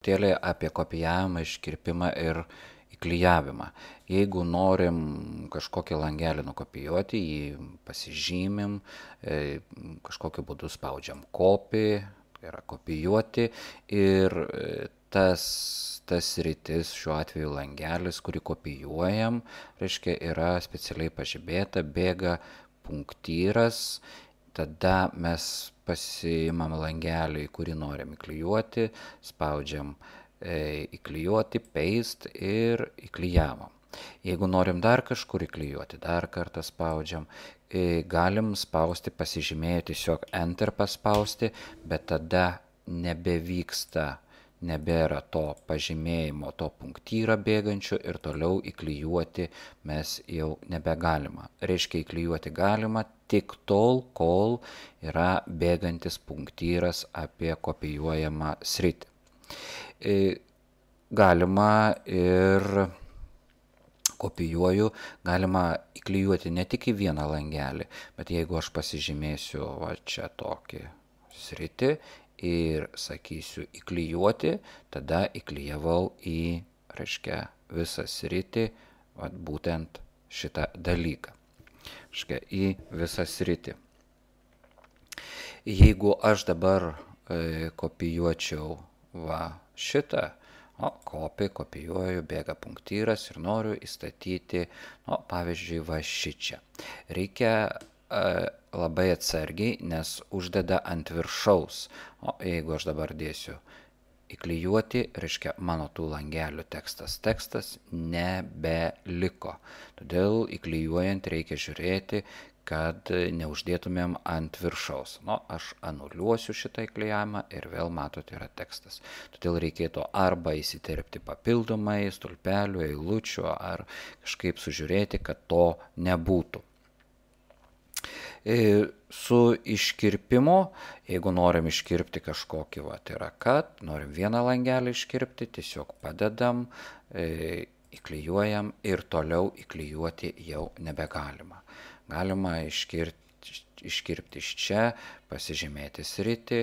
truputėlį apie kopijavimą, iškirpimą ir įklijavimą. Jeigu norim kažkokį langelį nukopijuoti, jį pasižymim, kažkokiu būdu spaudžiam copy, tai yra kopijuoti ir tas sritis, šiuo atveju langelis, kurį kopijuojam, reiškia, yra specialiai pažymėta, bėga punktyras, tada mes pasiimam langelį, kurį norim įklijuoti, spaudžiam įklijuoti, paste ir įklijavom. Jeigu norim dar kažkur įklijuoti, dar kartą spaudžiam, galim spausti, pasižymėję tiesiog Enter paspausti, bet tada nebėra to pažymėjimo, to punktyro bėgančio ir toliau įklijuoti mes jau nebegalima. Reiškia, įklijuoti galima tik tol, kol yra bėgantis punktyras apie kopijuojamą sritį. Galima ir kopijuoju, galima įklijuoti ne tik į vieną langelį, bet jeigu aš pasižymėsiu va čia tokį sritį ir sakysiu įklijuoti, tada įklijavau į, reiškia, visą sritį, va, būtent šitą dalyką. Reiškia, į visą sritį. Jeigu aš dabar kopijuočiau va šitą, kopijuoju, bėga punktyras ir noriu įstatyti, pavyzdžiui, va šičia. Reikia labai atsargiai, nes uždeda ant viršaus. O jeigu aš dabar dėsiu įklijuoti, reiškia, mano tų langelių tekstas nebeliko. Todėl įklijuojant reikia žiūrėti, kad neuždėtumėm ant viršaus. Aš anuliuosiu šitą įklijavimą ir vėl matote yra tekstas. Todėl reikėtų arba įsiterpti papildomai stulpelių, eilučių, ar kažkaip sužiūrėti, kad to nebūtų. Su iškirpimu, jeigu norim iškirpti kažkokį, tai yra kad, norim vieną langelį iškirpti, tiesiog padedam, įklijuojam ir toliau įklijuoti jau nebegalima. Galima iškirpti iš čia, pasižymėti sritį,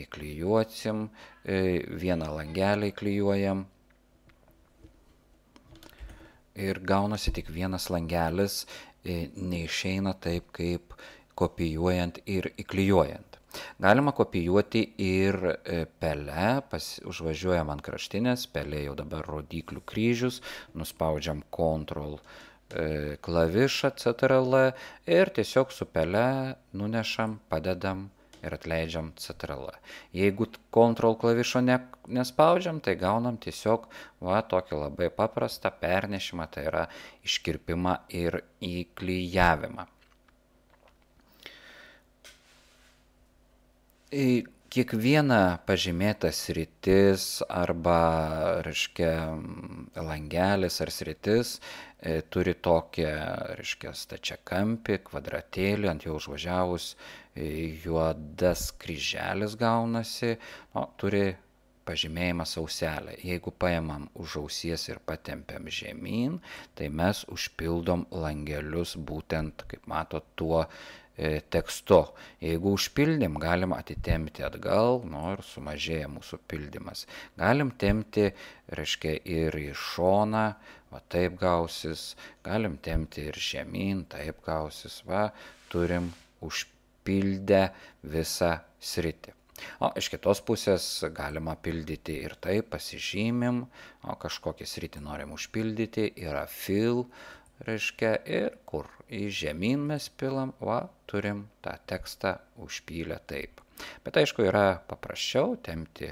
įklijuosim, vieną langelį įklijuojam ir gaunasi tik vienas langelis, neišeina taip, kaip kopijuojant ir įklijuojant. Galima kopijuoti ir pele, užvažiuojam ant kraštinės, pele jau dabar rodyklių kryžius, nuspaudžiam Ctrl klavišą CTRL ir tiesiog su pele nunešam, padedam ir atleidžiam CTRL. Jeigu Ctrl klavišo nespaudžiam, tai gaunam tiesiog tokį labai paprastą pernešimą, tai yra iškirpimą ir įklijavimą. Kiekviena pažymėta sritis arba, reiškia, langelis ar sritis turi tokią, reiškia, stačiakampį, kvadratėlį, ant jo užvažiavus juodas kryželis gaunasi, turi pažymėjimą sauselę. Jeigu paimam už ausies ir patempiam žemyn, tai mes užpildom langelius būtent, kaip matot, tuo tekstu. Jeigu užpildim, galim atitempti atgal, ir sumažėja mūsų pildymas. Galim tempti, reiškia, ir į šoną, taip gausis, galim tempti ir žemyn, taip gausis, turim užpildę visą sritį. Iš kitos pusės galima pildyti ir taip, pasižymim, kažkokį sritį norim užpildyti, yra fill, reiškia, ir kur į žemyn mes pilam, turim tą tekstą užpylę taip. Bet aišku, yra paprasčiau tempti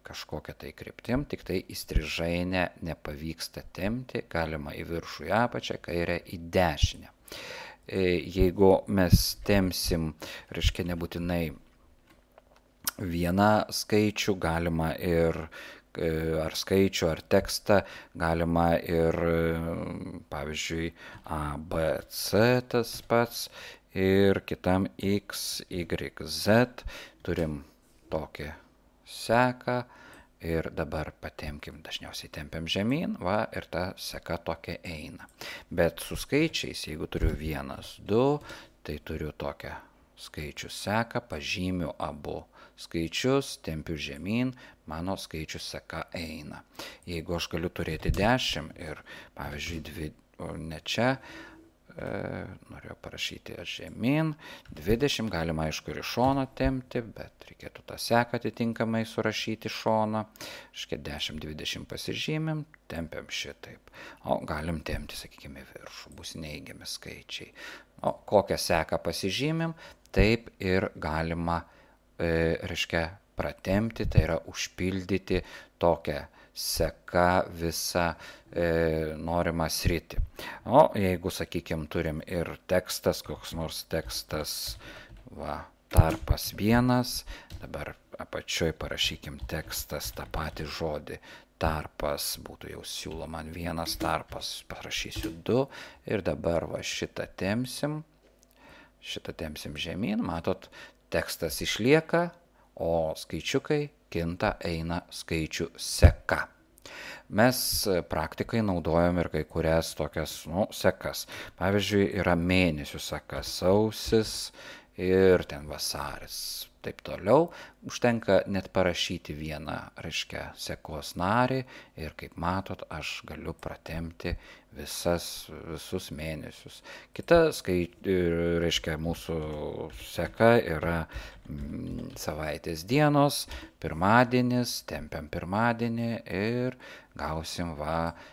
kažkokią tai kryptim, tik tai įstrižainę nepavyksta tempti, galima į viršų, į apačią, kairę, į dešinę. Jeigu mes tempsim, reiškia, nebūtinai vieną skaičių, galima ir ar skaičių, ar tekstą, galima ir, pavyzdžiui, A, B, C tas pats ir kitam X, Y, Z. Turim tokį seką ir dabar patempkim, dažniausiai tempiam žemyn, ir ta seka tokia eina. Bet su skaičiais, jeigu turiu 1, 2, tai turiu tokią skaičių seką, pažymiu abu skaičius, tempiu žemyn, mano skaičių seka eina. Jeigu aš galiu turėti 10 ir, pavyzdžiui, 2, ne čia, norėjau parašyti žemyn, 20 galima aišku ir iš šono tempti, bet reikėtų tą seką atitinkamai surašyti šoną. Škia 10-20 pasižymim, tempiam šitaip. O galim tempti, sakykime, viršų, bus neigiami skaičiai. O kokią seką pasižymim, taip ir galima, reiškia, pratempti, tai yra užpildyti tokią seka visą norimą sritį. O jeigu, sakykime, turim ir tekstas, koks nors tekstas, tarpas 1, dabar apačioj parašykim tekstas tą patį žodį, tarpas, būtų jau siūloma 1 tarpas, parašysiu 2 ir dabar šitą tempsim žemyn, matot, tekstas išlieka, o skaičiukai kinta, eina skaičių seka. Mes praktikai naudojam ir kai kurias tokias sekas. Pavyzdžiui, yra mėnesių seka, sausis ir ten vasaris. Taip toliau, užtenka net parašyti vieną, reiškia, sekos narį ir kaip matot, aš galiu pratempti visus mėnesius. Kita, reiškia, mūsų seka yra savaitės dienos, pirmadienis, tempiam pirmadienį ir gausim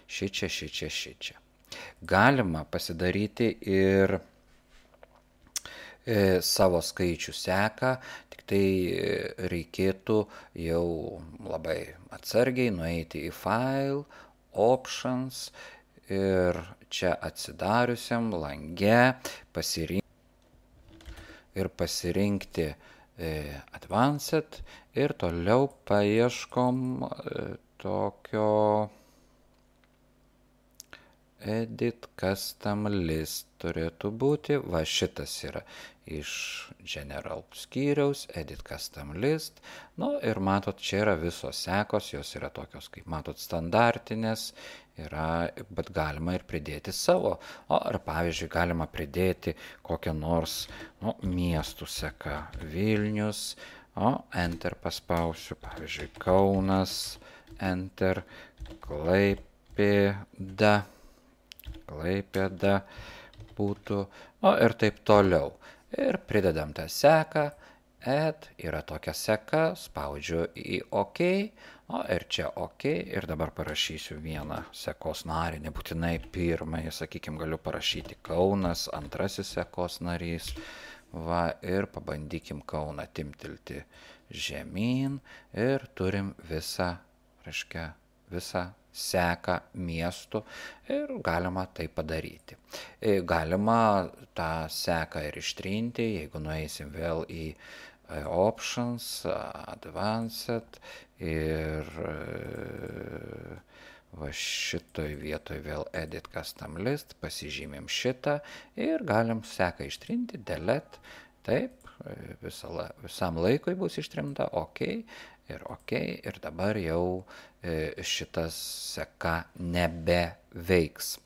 šičia. Galima pasidaryti ir savo skaičių seką, tik tai reikėtų jau labai atsargiai nueiti į File, Options ir čia atsidariusiam lange pasirinkti Advanced ir toliau paieškom tokio Edit Custom List turėtų būti, šitas yra iš General skyriaus, Edit Custom List, ir matot, čia yra visos sekos, jos yra tokios, kaip matot, standartinės, bet galima ir pridėti savo, ar pavyzdžiui galima pridėti kokią nors miestų seką, Vilnius, Enter paspausiu, pavyzdžiui, Kaunas, Enter, Klaipėda būtų, ir taip toliau. Ir pridedam tą seką, add, yra tokia seka, spaudžiu į OK, ir čia OK, ir dabar parašysiu vieną sekos narį, nebūtinai pirmąjį, sakykime, galiu parašyti Kaunas, antrasis sekos narys, ir pabandykim Kauną timptelti žemyn ir turim visą seką miestų ir galima tai padaryti. Galima tą seką ir ištrinti, jeigu nueisim vėl į Options, Advanced ir šitoj vietoj vėl Edit Custom List, pasižymim šitą ir galim seką ištrinti, delete, taip, visam laikui bus ištrimta, OK, ir dabar jau šitas seka nebeveiks.